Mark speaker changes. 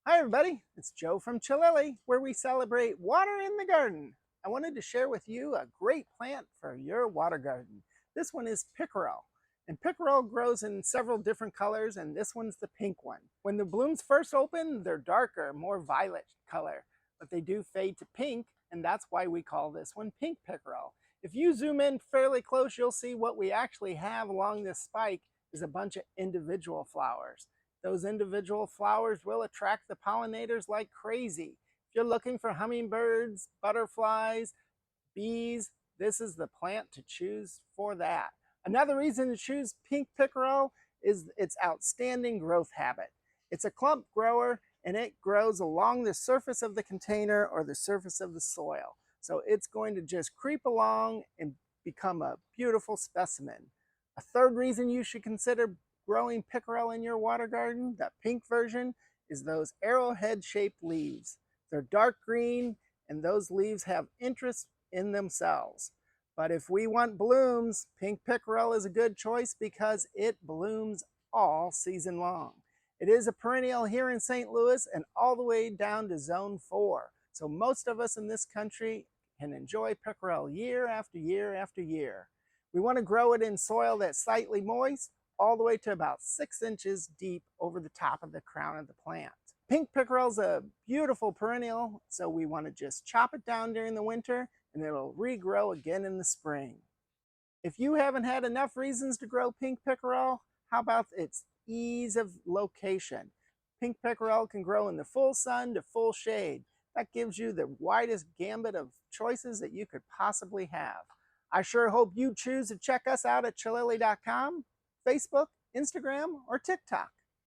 Speaker 1: Hi everybody, it's Joe from Chilili, where we celebrate water in the garden. I wanted to share with you a great plant for your water garden. This one is Pickerel, and Pickerel grows in several different colors, and this one's the pink one. When the blooms first open, they're darker, more violet color, but they do fade to pink, and that's why we call this one pink pickerel. If you zoom in fairly close, you'll see what we actually have along this spike is a bunch of individual flowers. Those individual flowers will attract the pollinators like crazy. If you're looking for hummingbirds, butterflies, bees, this is the plant to choose for that. Another reason to choose pink pickerel is its outstanding growth habit. It's a clump grower and it grows along the surface of the container or the surface of the soil. So it's going to just creep along and become a beautiful specimen. A third reason you should consider growing pickerel in your water garden, that pink version, is those arrowhead-shaped leaves. They're dark green, and those leaves have interest in themselves. But if we want blooms, pink pickerel is a good choice because it blooms all season long. It is a perennial here in St. Louis and all the way down to zone 4. So most of us in this country can enjoy pickerel year after year after year. We want to grow it in soil that's slightly moist, all the way to about 6 inches deep over the top of the crown of the plant. Pink pickerel is a beautiful perennial, so we want to just chop it down during the winter and it'll regrow again in the spring. If you haven't had enough reasons to grow pink pickerel, how about its ease of location? Pink pickerel can grow in the full sun to full shade. That gives you the widest gambit of choices that you could possibly have. I sure hope you choose to check us out at chilili.com. Facebook, Instagram, or TikTok.